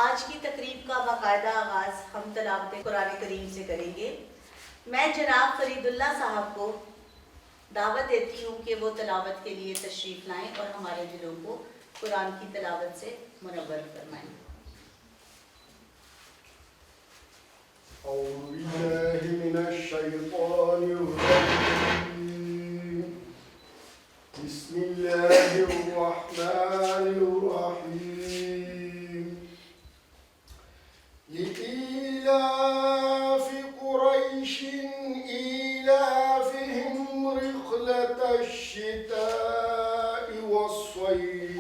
آج کی تقریب کا باقاعدہ آغاز ہم تلاوت قرآن کریم سے کریں گے۔ میں جناب فرید اللہ صاحب کو دعوت دیتی ہوں کہ وہ تلاوت کے لیے تشریف لائیں اور ہمارے دلوں کو قرآن کی تلاوت سے منور فرمائیں۔ اعوذ باللہ من الشیطان الرجیم، بسم اللہ الرحمن الرحیم، لإیلاف قریش ایلافہم رحلۃ الشتاء والصیف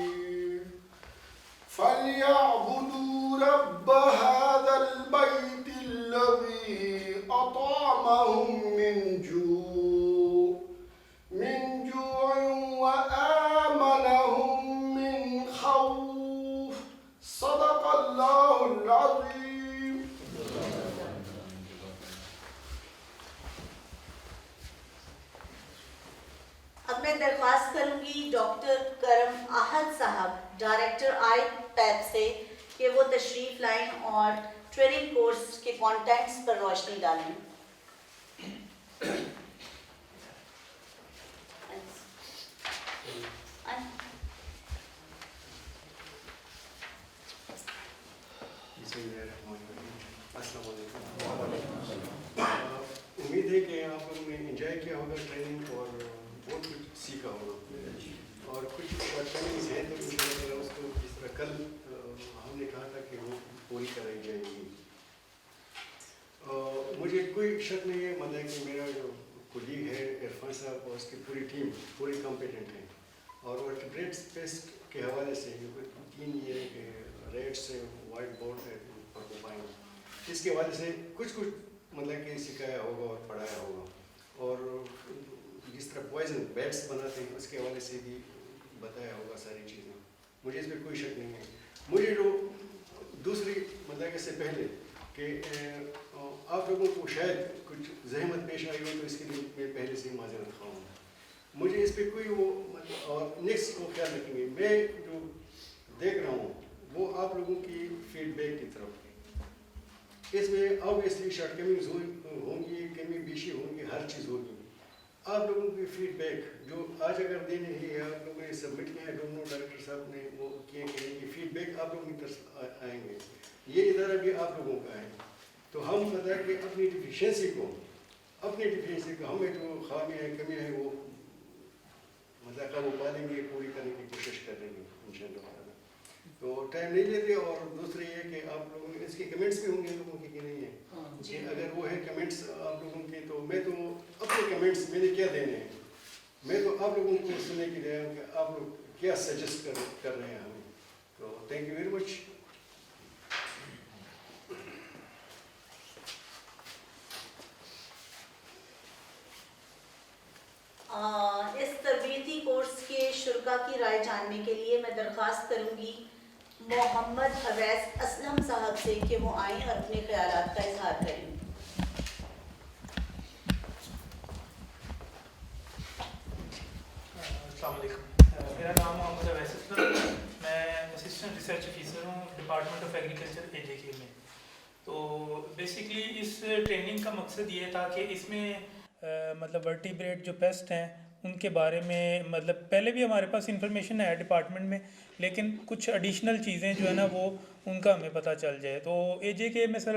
فلیعبدوا رب هذا البیت الذي أطعمهم من جوع وآمنهم من خوف صدق الله العظيم۔ اب میں درخواست کروں گی ڈاکٹر کرم احد صاحب ڈائریکٹر آئی پیپ سے کہ وہ تشریف لائیں اور ٹریننگ کورس کے کانٹینٹس پر روشنی ڈالیں۔ السلام علیکم۔ امید ہے کہ آپ لوگوں نے انجوائے کیا ہوگا ٹریننگ اور بہت کچھ سیکھا ہوگا، اور کچھ ٹریننگز ہیں تو انشاءاللہ اس کو جس طرح کل ہم نے کہا تھا کہ وہ پوری کرائی جائیں گی۔ مجھے کوئی شک نہیں ہے مطلب کہ میرا جو کولیگ ہے عرفان صاحب اور اس کی پوری ٹیم پوری کمپیٹنٹ ہے، اور وہ ریڈ پیسٹ کے حوالے سے 3 یہ ریڈس ہے، وائٹ بورڈ ہے، اس کے حوالے سے کچھ مطلب کہ سکھایا ہوگا اور پڑھایا ہوگا، اور جس طرح پوائزن بیٹس بناتے ہیں اس کے حوالے سے بھی بتایا ہوگا ساری چیزیں۔ مجھے اس میں کوئی شک نہیں ہے۔ مجھے جو دوسری مطلب اس سے پہلے کہ آپ لوگوں کو شاید کچھ زحمت پیش آئی ہو تو اس کے لیے میں پہلے سے معذرت خواہ ہوں۔ مجھے اس پہ کوئی وہ اور نیکسٹ کو خیال رکھیں گے، میں جو دیکھ رہا ہوں وہ آپ لوگوں کی فیڈ بیک کی طرف، اس میں آبویسلی شارٹ کمنگز ہوں گی، کمی بیشی ہوں گی، ہر چیز ہوگی۔ آپ لوگوں کی فیڈ بیک جو آج اگر دینے ہی ہے، آپ لوگوں نے سبمٹ کیا ہے، ڈونر ڈائریکٹر صاحب نے وہ کیے کہ فیڈ بیک آپ لوگوں کی طرف آئیں گے، یہ ادارہ بھی آپ لوگوں کا ہے، تو ہم مطلب کہ اپنی ڈیفیشنسی کو ہمیں جو خامیاں ہیں کمیاں ہیں وہ مطلب قابو پا لیں گے، پوری کرنے کی کوشش کر لیں گے انشاءاللہ۔ تو ٹائم نہیں لیتے، اور دوسرے یہ کہ آپ لوگوں نے اس کے کمنٹس بھی ہوں گے لوگوں کے کہ نہیں ہے کہ اگر وہ ہے کمنٹس آپ لوگوں کے، تو میں تو اپنے کمنٹس میں نے کیا دینے ہیں، میں تو آپ لوگوں کو سننے کے لیے کہ آپ لوگ کیا سجیسٹ کر رہے ہیں ہمیں۔ تو تھینک یو ویری مچ۔ اس تربیتی کورس کے شرکا کی رائے جاننے کے لیے میں درخواست کروں گی محمد اویس اسلم صاحب سے کہ وہ آئیں اور اپنے خیالات کا اظہار کریں۔ السلام علیکم، میرا نام محمد اویس اسلم ہے، میں اسسٹنٹ ریسرچ آفیسر ہوں ڈپارٹمنٹ آف ایگریکلچر AJK میں۔ تو بیسکلی اس ٹریننگ کا مقصد یہ تھا کہ اس میں مطلب ورٹیبریٹ جو پیسٹ ہیں ان کے بارے میں مطلب پہلے بھی ہمارے پاس انفارمیشن ہے ڈپارٹمنٹ میں، لیکن کچھ ایڈیشنل چیزیں جو ہے نا وہ ان کا ہمیں پتہ چل جائے۔ تو AJK میں سر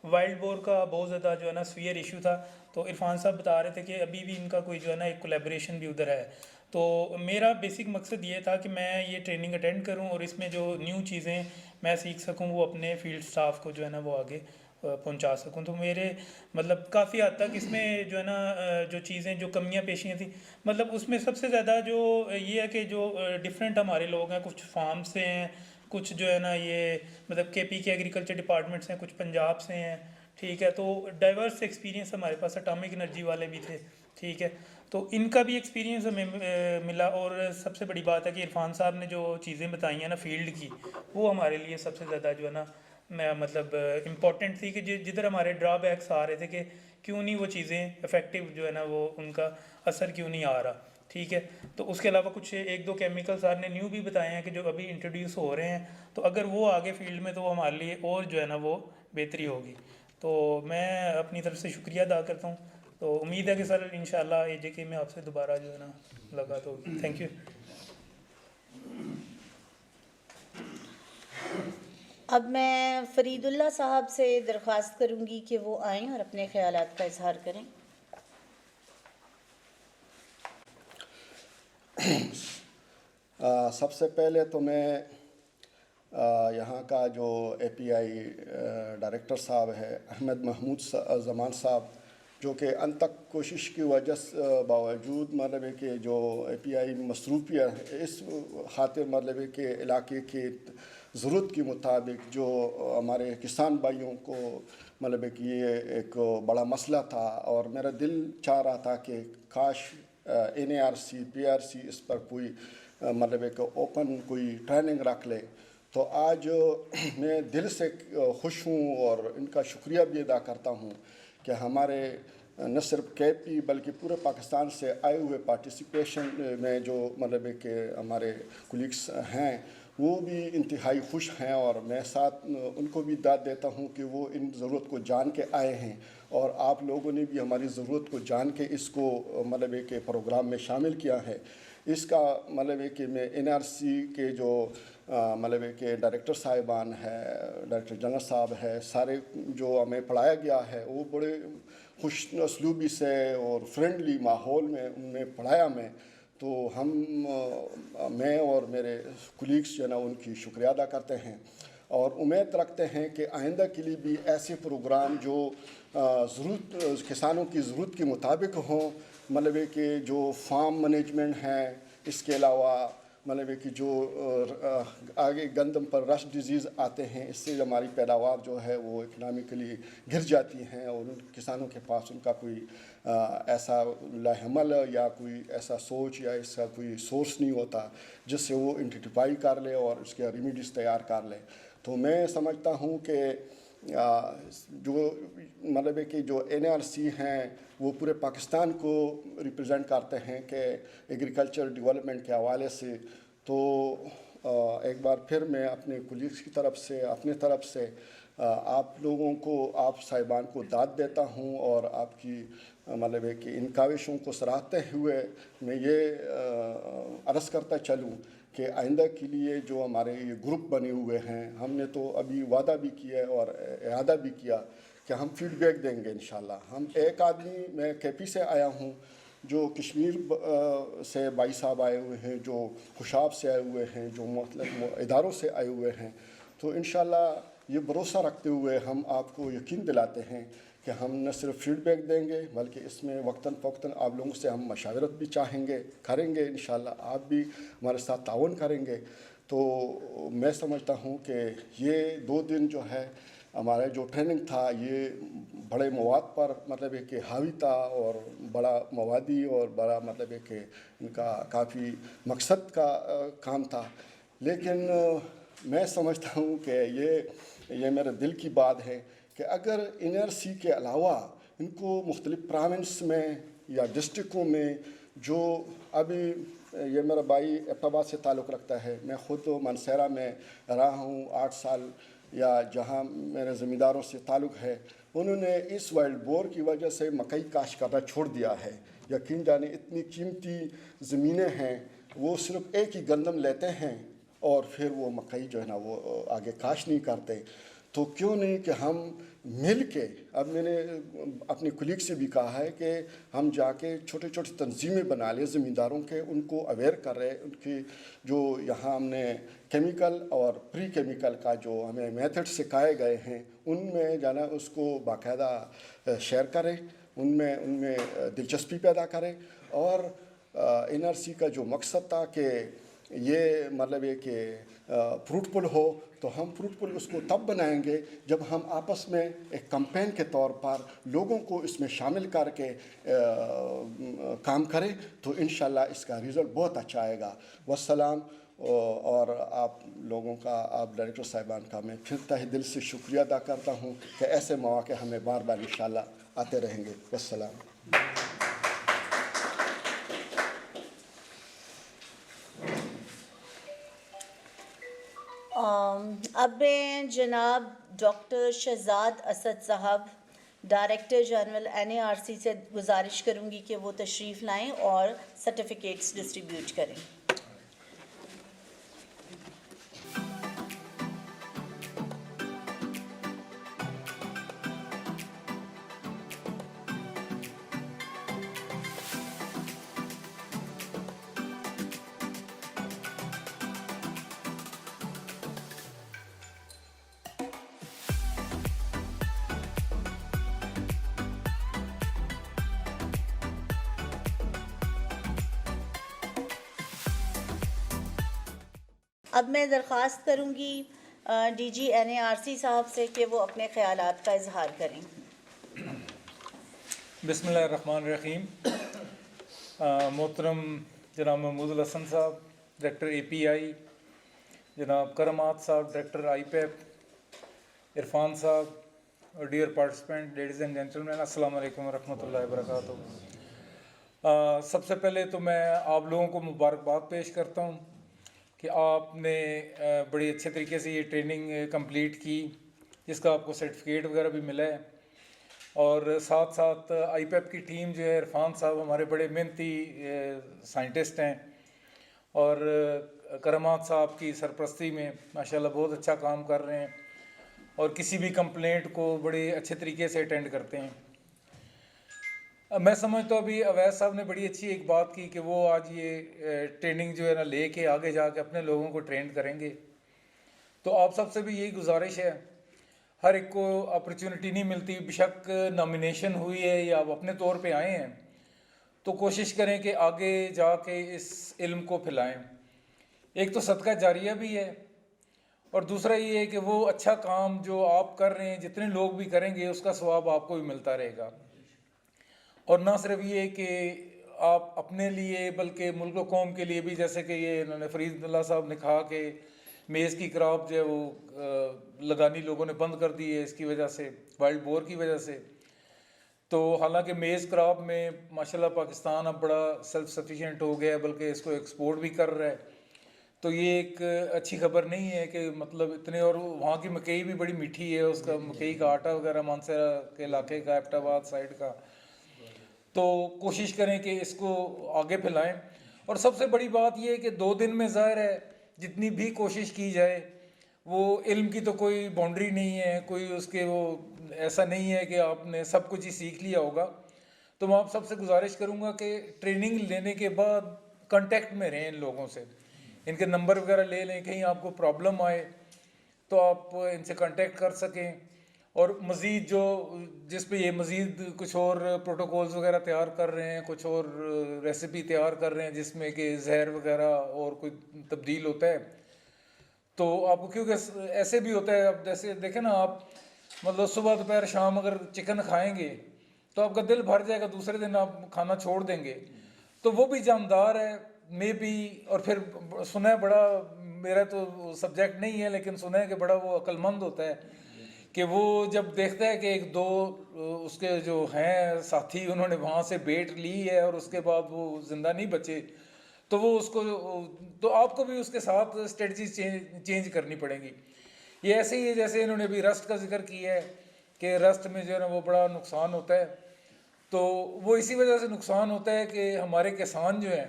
وائلڈ بور کا بہت زیادہ جو ہے نا سویئر ایشو تھا، تو عرفان صاحب بتا رہے تھے کہ ابھی بھی ان کا کوئی جو ہے نا ایک کولیبریشن بھی ادھر ہے۔ تو میرا بیسک مقصد یہ تھا کہ میں یہ ٹریننگ اٹینڈ کروں اور اس میں جو نیو چیزیں میں سیکھ سکوں وہ اپنے فیلڈ سٹاف کو جو ہے نا وہ آگے پہنچا سکوں۔ تو میرے مطلب کافی حد تک اس میں جو ہے نا جو چیزیں جو کمیاں پیشیاں تھیں، مطلب اس میں سب سے زیادہ جو یہ ہے کہ جو ڈفرینٹ ہمارے لوگ ہیں، کچھ فارم سے ہیں، کچھ جو ہے نا یہ مطلب KP کے ایگریکلچر ڈپارٹمنٹ سے ہیں، کچھ پنجاب سے ہیں، ٹھیک ہے۔ تو ڈائیورس ایکسپیرینس ہمارے پاس اٹامک انرجی والے بھی تھے، ٹھیک ہے۔ تو ان کا بھی ایکسپیرینس ہمیں ملا، اور سب سے بڑی بات ہے کہ عرفان صاحب نے جو چیزیں بتائی ہیں نا فیلڈ کی، وہ ہمارے لیے سب سے زیادہ جو ہے نا مطلب امپورٹنٹ تھی کہ جدھر ہمارے ڈرا بیکس آ رہے تھے کہ کیوں نہیں وہ چیزیں افیکٹو جو ہے نا وہ ان کا اثر کیوں نہیں آ رہا۔ ٹھیک ہے. تو اس کے علاوہ کچھ ایک دو کیمیکل سر نے نیو بھی بتائے ہیں کہ جو ابھی انٹروڈیوس ہو رہے ہیں, تو اگر وہ آگے فیلڈ میں تو وہ ہمارے لیے اور جو ہے نا وہ بہتری ہوگی. تو میں اپنی طرف سے شکریہ ادا کرتا ہوں. تو امید ہے کہ سر انشاءاللہ AJK میں آپ سے دوبارہ جو ہے نا ملاقات ہوگی. Thank you. اب میں فرید اللہ صاحب سے درخواست کروں گی کہ وہ آئیں اور اپنے خیالات کا اظہار کریں. سب سے پہلے تو میں یہاں کا جو API ڈائریکٹر صاحب ہے احمد محمود زمان صاحب, جو کہ ان تک کوشش کی وجہ سے باوجود مطلب ہے کہ جو API مصروفیت اس خاطر مطلب ہے کہ علاقے کے ضرورت کے مطابق جو ہمارے کسان بھائیوں کو مطلب ہے کہ یہ ایک بڑا مسئلہ تھا, اور میرا دل چاہ رہا تھا کہ کاش NARC PRC اس پر کوئی مطلب ایک اوپن کوئی ٹریننگ رکھ لے. تو آج میں دل سے خوش ہوں اور ان کا شکریہ بھی ادا کرتا ہوں کہ ہمارے نہ صرف KP بلکہ پورے پاکستان سے آئے ہوئے پارٹیسپیشن میں جو مطلب ہے کہ ہمارے کولیگس ہیں وہ بھی انتہائی خوش ہیں, اور میں ساتھ ان کو بھی داد دیتا ہوں کہ وہ ان ضرورت کو جان کے آئے ہیں, اور آپ لوگوں نے بھی ہماری ضرورت کو جان کے اس کو مطلب ہے کہ پروگرام میں شامل کیا ہے. اس کا مطلب ہے کہ میں NRC کے جو مطلب ہے کہ ڈائریکٹر صاحبان ہے, ڈائریکٹر جنرل صاحب ہے, سارے جو ہمیں پڑھایا گیا ہے وہ بڑے خوش اسلوبی سے اور فرینڈلی ماحول میں ان نے پڑھایا میں. تو میں اور میرے کولیگس جو ہے نا ان کی شکریہ ادا کرتے ہیں, اور امید رکھتے ہیں کہ آئندہ کے لیے بھی ایسے پروگرام جو ضرورت کسانوں کی ضرورت کے مطابق ہوں, مطلب ہے کہ جو فارم مینجمنٹ ہیں, اس کے علاوہ مطلب ہے کہ جو آگے گندم پر رسٹ ڈیزیز آتے ہیں, اس سے ہماری پیداوار جو ہے وہ اکنامکلی گر جاتی ہیں, اور ان کسانوں کے پاس ان کا کوئی ایسا لاحمل یا کوئی ایسا سوچ یا اس کا کوئی سورس نہیں ہوتا جس سے وہ آئیڈینٹیفائی کر لے اور اس کے ریمیڈیز تیار کر لے. تو میں سمجھتا ہوں کہ جو مطلب ہے کہ جو NRC ہیں وہ پورے پاکستان کو ریپرزینٹ کرتے ہیں کہ ایگریکلچر ڈیولپمنٹ کے حوالے سے. تو ایک بار پھر میں اپنے کولیگس کی طرف سے اپنے طرف سے آپ لوگوں کو آپ صاحبان کو داد دیتا ہوں, اور آپ کی مطلب ہے کہ ان کاوشوں کو سراہتے ہوئے میں یہ عرض کرتا چلوں کہ آئندہ کے لیے جو ہمارے یہ گروپ بنے ہوئے ہیں, ہم نے تو ابھی وعدہ بھی کیا ہے اور اعادہ بھی کیا کہ ہم فیڈ بیک دیں گے انشاءاللہ. ہم ایک آدمی, میں KP سے آیا ہوں, جو کشمیر سے بھائی صاحب آئے ہوئے ہیں, جو خوشاب سے آئے ہوئے ہیں, جو مختلف اداروں سے آئے ہوئے ہیں. تو انشاءاللہ یہ بھروسہ رکھتے ہوئے ہم آپ کو یقین دلاتے ہیں کہ ہم نہ صرف فیڈ بیک دیں گے بلکہ اس میں وقتاً فوقتاً آپ لوگوں سے ہم مشاورت بھی چاہیں گے, کریں گے انشاءاللہ. آپ بھی ہمارے ساتھ تعاون کریں گے. تو میں سمجھتا ہوں کہ یہ 2 دن جو ہے ہمارا جو ٹریننگ تھا یہ بڑے مواد پر مطلب ہے کہ حاوی تھا, اور بڑا موادی اور بڑا مطلب ہے کہ ان کا کافی مقصد کا کام تھا. لیکن میں سمجھتا ہوں کہ یہ میرے دل کی بات ہے کہ اگر NRC کے علاوہ ان کو مختلف پروونس میں یا ڈسٹرکوں میں جو ابھی یہ میرا بھائی ایبٹ آباد سے تعلق رکھتا ہے, میں خود مانسہرہ میں رہا ہوں 8 سال, یا جہاں میرے زمینداروں سے تعلق ہے, انہوں نے اس وائلڈ بور کی وجہ سے مکئی کاشت کرنا چھوڑ دیا ہے. یقین جانے اتنی قیمتی زمینیں ہیں, وہ صرف ایک ہی گندم لیتے ہیں اور پھر وہ مکئی جو ہے نا وہ آگے کاشت نہیں کرتے. تو کیوں نہیں کہ ہم مل کے, اب میں نے اپنے کولیگ سے بھی کہا ہے کہ ہم جا کے چھوٹے چھوٹے تنظیمیں بنا لیں زمینداروں کے, ان کو اویئر کر رہے, ان کی جو یہاں ہم نے کیمیکل اور پری کیمیکل کا جو ہمیں میتھڈ سکھائے گئے ہیں ان میں جانا اس کو باقاعدہ شیئر کریں, ان میں دلچسپی پیدا کریں. اور NRC کا جو مقصد تھا کہ یہ مطلب ہے کہ فروٹفل ہو, تو ہم فروٹفل اس کو تب بنائیں گے جب ہم آپس میں ایک کمپین کے طور پر لوگوں کو اس میں شامل کر کے کام کریں, تو انشاءاللہ اس کا رزلٹ بہت اچھا آئے گا. والسلام. اور آپ لوگوں کا, آپ ڈائریکٹر صاحبان کا میں پھر تہ دل سے شکریہ ادا کرتا ہوں کہ ایسے مواقع ہمیں بار بار انشاءاللہ آتے رہیں گے. والسلام. اب میں جناب ڈاکٹر شہزاد اسد صاحب ڈائریکٹر جنرل NARC سے گزارش کروں گی کہ وہ تشریف لائیں اور سرٹیفکیٹس ڈسٹریبیوٹ کریں. اب میں درخواست کروں گی DG NARC صاحب سے کہ وہ اپنے خیالات کا اظہار کریں. بسم اللہ الرحمن الرحیم. محترم جناب محمود الحسن صاحب ڈائریکٹر API، جناب کرامات صاحب ڈائریکٹر IPEP، عرفان صاحب اور dear participant ladies and gentleman, السلام علیکم ورحمۃ اللہ وبرکاتہ. سب سے پہلے تو میں آپ لوگوں کو مبارکباد پیش کرتا ہوں کہ آپ نے بڑی اچھے طریقے سے یہ ٹریننگ کمپلیٹ کی، جس کا آپ کو سرٹیفکیٹ وغیرہ بھی ملا ہے. اور ساتھ ساتھ IPEP کی ٹیم جو ہے، عرفان صاحب ہمارے بڑے محنتی سائنٹسٹ ہیں، اور کرامات صاحب کی سرپرستی میں ماشاءاللہ بہت اچھا کام کر رہے ہیں، اور کسی بھی کمپلینٹ کو بڑے اچھے طریقے سے اٹینڈ کرتے ہیں. میں سمجھتا ہوں ابھی اویس صاحب نے بڑی اچھی ایک بات کی کہ وہ آج یہ ٹریننگ جو ہے نا لے کے آگے جا کے اپنے لوگوں کو ٹرین کریں گے. تو آپ سب سے بھی یہی گزارش ہے، ہر ایک کو اپرچونٹی نہیں ملتی، بیشک نامینیشن ہوئی ہے یا آپ اپنے طور پہ آئے ہیں، تو کوشش کریں کہ آگے جا کے اس علم کو پھیلائیں. ایک تو صدقہ جاریہ بھی ہے، اور دوسرا یہ ہے کہ وہ اچھا کام جو آپ کر رہے ہیں جتنے لوگ بھی کریں گے اس کا ثواب آپ کو بھی ملتا رہے گا. اور نہ صرف یہ کہ آپ اپنے لیے بلکہ ملک و قوم کے لیے بھی، جیسے کہ یہ انہوں نے فرید اللہ صاحب نے کہا کہ میز کی کراپ جو ہے وہ لگانی لوگوں نے بند کر دی ہے اس کی وجہ سے، وائلڈ بور کی وجہ سے. تو حالانکہ میز کراپ میں ماشاءاللہ پاکستان اب بڑا سیلف سفیشینٹ ہو گیا ہے، بلکہ اس کو ایکسپورٹ بھی کر رہا ہے. تو یہ ایک اچھی خبر نہیں ہے کہ مطلب اتنے، اور وہاں کی مکئی بھی بڑی میٹھی ہے، اس کا مکئی کا آٹا وغیرہ مانسہرہ کے علاقے کا، ایبٹ آباد سائڈ کا. تو کوشش کریں کہ اس کو آگے پھیلائیں. اور سب سے بڑی بات یہ ہے کہ 2 دن میں ظاہر ہے جتنی بھی کوشش کی جائے، وہ علم کی تو کوئی باؤنڈری نہیں ہے، کوئی اس کے وہ ایسا نہیں ہے کہ آپ نے سب کچھ ہی سیکھ لیا ہوگا. تو میں آپ سب سے گزارش کروں گا کہ ٹریننگ لینے کے بعد کانٹیکٹ میں رہیں ان لوگوں سے، ان کے نمبر وغیرہ لے لیں، کہیں آپ کو پرابلم آئے تو آپ ان سے کانٹیکٹ کر سکیں. اور مزید جو جس پہ یہ مزید کچھ اور پروٹوکولز وغیرہ تیار کر رہے ہیں، کچھ اور ریسیپی تیار کر رہے ہیں جس میں کہ زہر وغیرہ اور کوئی تبدیل ہوتا ہے، تو آپ کو کیونکہ ایسے بھی ہوتا ہے، اب جیسے دیکھیں نا آپ مطلب صبح دوپہر شام اگر چکن کھائیں گے تو آپ کا دل بھر جائے گا، دوسرے دن آپ کھانا چھوڑ دیں گے. تو وہ بھی جاندار ہے میں بھی. اور پھر سنا ہے بڑا، میرا تو سبجیکٹ نہیں ہے لیکن سنا ہے کہ بڑا وہ عقل مند ہوتا ہے کہ وہ جب دیکھتا ہے کہ 1-2 اس کے جو ہیں ساتھی انہوں نے وہاں سے بیٹ لی ہے اور اس کے بعد وہ زندہ نہیں بچے، تو وہ اس کو، تو آپ کو بھی اس کے ساتھ اسٹریٹجی چینج کرنی پڑیں گی. یہ ایسے ہی ہے جیسے انہوں نے بھی رسٹ کا ذکر کیا ہے کہ رسٹ میں جو ہے نا وہ بڑا نقصان ہوتا ہے. تو وہ اسی وجہ سے نقصان ہوتا ہے کہ ہمارے کسان جو ہیں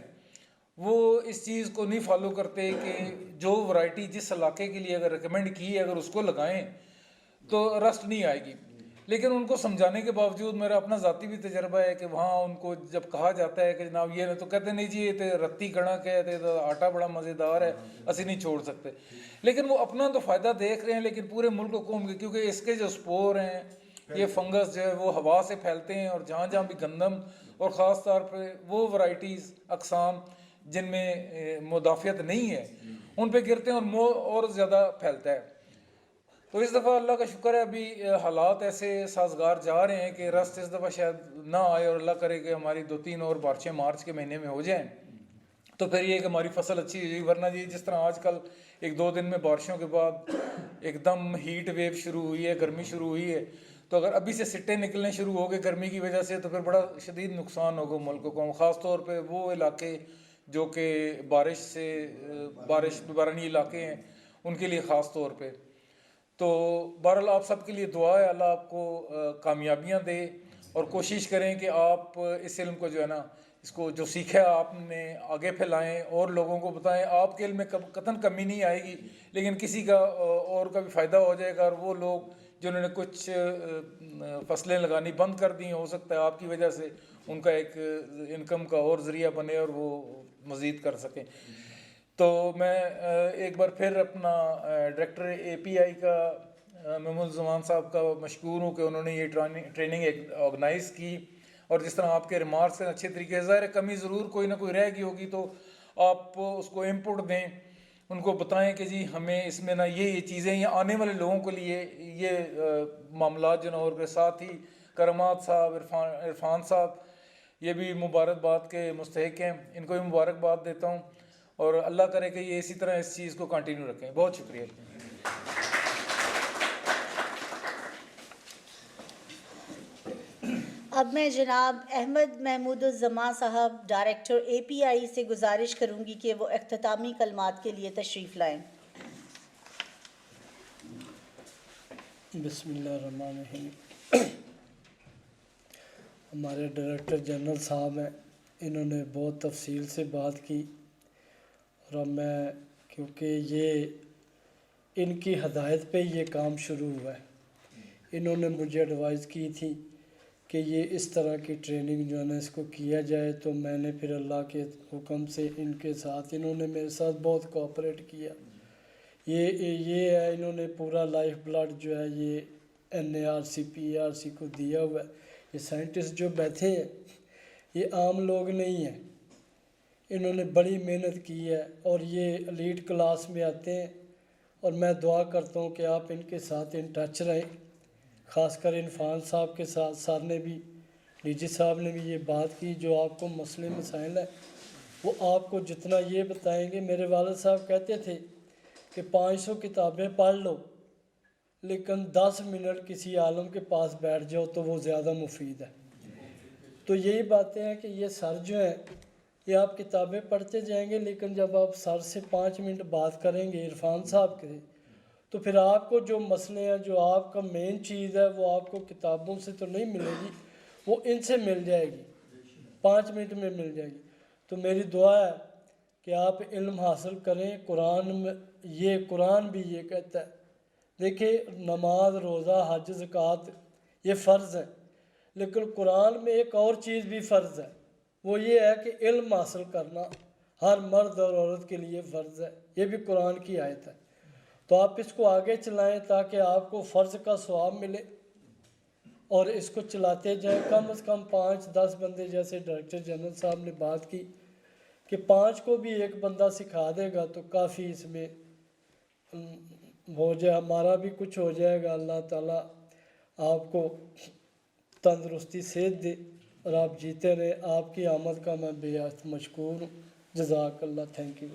وہ اس چیز کو نہیں فالو کرتے کہ جو ورائٹی جس علاقے کے لیے اگر ریکمینڈ کی ہے اگر اس کو لگائیں تو رسٹ نہیں آئے گی. لیکن ان کو سمجھانے کے باوجود، میرا اپنا ذاتی بھی تجربہ ہے کہ وہاں ان کو جب کہا جاتا ہے کہ جناب یہ، تو کہتے نہیں جی یہ تو رتی کڑک ہے، تو آٹا بڑا مزیدار ہے، اسی نہیں چھوڑ سکتے. لیکن وہ اپنا تو فائدہ دیکھ رہے ہیں، لیکن پورے ملک و قوم کے، کیونکہ اس کے جو سپور ہیں، یہ فنگس جو ہے وہ ہوا سے پھیلتے ہیں، اور جہاں جہاں بھی گندم، اور خاص طور پہ وہ ورائٹیز اقسام جن میں مدافعت نہیں ہے ان پہ گرتے ہیں اور زیادہ پھیلتا ہے. تو اس دفعہ اللہ کا شکر ہے ابھی حالات ایسے سازگار جا رہے ہیں کہ رسٹ اس دفعہ شاید نہ آئے، اور اللہ کرے کہ ہماری 2-3 اور بارشیں مارچ کے مہینے میں ہو جائیں تو پھر یہ کہ ہماری فصل اچھی ہو جائے. ورنہ جی جس طرح آج کل 1-2 دن میں بارشوں کے بعد ایک دم ہیٹ ویو شروع ہوئی ہے، گرمی شروع ہوئی ہے، تو اگر ابھی سے سٹے نکلنے شروع ہو گئے گرمی کی وجہ سے تو پھر بڑا شدید نقصان ہوگا ملک کو. خاص طور پہ وہ علاقے جو کہ بارش بارانی علاقے ہیں ان کے لیے خاص طور پہ. تو بہرحال آپ سب کے لیے دعا ہے, اللہ آپ کو کامیابیاں دے, اور کوشش کریں کہ آپ اس علم کو جو ہے نا, اس کو جو سیکھا ہے آپ نے آگے پھیلائیں اور لوگوں کو بتائیں. آپ کے علم میں قطعاً کمی نہیں آئے گی, لیکن کسی کا اور کا بھی فائدہ ہو جائے گا. اور وہ لوگ جنہوں نے کچھ فصلیں لگانی بند کر دی ہیں, ہو سکتا ہے آپ کی وجہ سے ان کا ایک انکم کا اور ذریعہ بنے اور وہ مزید کر سکیں. تو میں ایک بار پھر اپنا ڈائریکٹر اے پی آئی کا محمود الزمان صاحب کا مشکور ہوں کہ انہوں نے یہ ٹریننگ آرگنائز کی. اور جس طرح آپ کے ریمارکس ہیں اچھے طریقے سے, ظاہر ہے کمی ضرور کوئی نہ کوئی رہ گئی ہوگی, تو آپ اس کو انپٹ دیں, ان کو بتائیں کہ جی ہمیں اس میں نا یہ چیزیں, یا آنے والے لوگوں کے لیے یہ معاملات جو نا, اور کے ساتھ ہی کرامات صاحب, عرفان صاحب, یہ بھی مبارکباد کے مستحق ہیں, ان کو بھی مبارکباد دیتا ہوں. اور اللہ کرے کہ یہ اسی طرح اس چیز کو کنٹینیو رکھیں. بہت شکریہ. اب میں جناب احمد محمود الزمان صاحب ڈائریکٹر اے پی آئی سے گزارش کروں گی کہ وہ اختتامی کلمات کے لیے تشریف لائیں. بسم اللہ الرحمن الرحیم. ہمارے ڈائریکٹر جنرل صاحب ہیں, انہوں نے بہت تفصیل سے بات کی, اور اب میں کیونکہ یہ ان کی ہدایت پہ یہ کام شروع ہوا ہے, انہوں نے مجھے ایڈوائز کی تھی کہ یہ اس طرح کی ٹریننگ جو ہے نا اس کو کیا جائے. تو میں نے پھر اللہ کے حکم سے ان کے ساتھ, انہوں نے میرے ساتھ بہت کوآپریٹ کیا. یہ ہے, انہوں نے پورا لائف بلڈ جو ہے یہ NARC PRC کو دیا ہوا ہے. یہ سائنٹسٹ جو بیٹھے ہیں یہ عام لوگ نہیں ہیں, انہوں نے بڑی محنت کی ہے, اور یہ ایلیٹ کلاس میں آتے ہیں. اور میں دعا کرتا ہوں کہ آپ ان کے ساتھ ان ٹچ رہیں, خاص کر عرفان صاحب کے ساتھ. سر نے بھی, ڈی صاحب نے بھی یہ بات کی, جو آپ کو مسئلے مسائل ہیں وہ آپ کو جتنا یہ بتائیں گے. میرے والد صاحب کہتے تھے کہ 500 کتابیں پڑھ لو, لیکن 10 منٹ کسی عالم کے پاس بیٹھ جاؤ تو وہ زیادہ مفید ہے. تو یہی باتیں ہیں کہ یہ سر جو ہیں یہ آپ کتابیں پڑھتے جائیں گے, لیکن جب آپ سر سے 5 منٹ بات کریں گے عرفان صاحب کے, تو پھر آپ کو جو مسئلے ہیں, جو آپ کا مین چیز ہے, وہ آپ کو کتابوں سے تو نہیں ملے گی, وہ ان سے مل جائے گی, 5 منٹ میں مل جائے گی. تو میری دعا ہے کہ آپ علم حاصل کریں. قرآن میں قرآن بھی یہ کہتا ہے, دیکھیں نماز, روزہ, حج, زکوٰۃ یہ فرض ہے, لیکن قرآن میں ایک اور چیز بھی فرض ہے, وہ یہ ہے کہ علم حاصل کرنا ہر مرد اور عورت کے لیے فرض ہے. یہ بھی قرآن کی آیت ہے. تو آپ اس کو آگے چلائیں تاکہ آپ کو فرض کا ثواب ملے, اور اس کو چلاتے جائیں. کم از کم 5-10 بندے, جیسے ڈائریکٹر جنرل صاحب نے بات کی کہ 5 کو بھی ایک بندہ سکھا دے گا تو کافی اس میں ہو جائے, ہمارا بھی کچھ ہو جائے گا. اللہ تعالیٰ آپ کو تندرستی صحت دے اور آپ جیتے رہے. آپ کی آمد کا میں بے حد مشکور ہوں. جزاک اللہ. Thank you.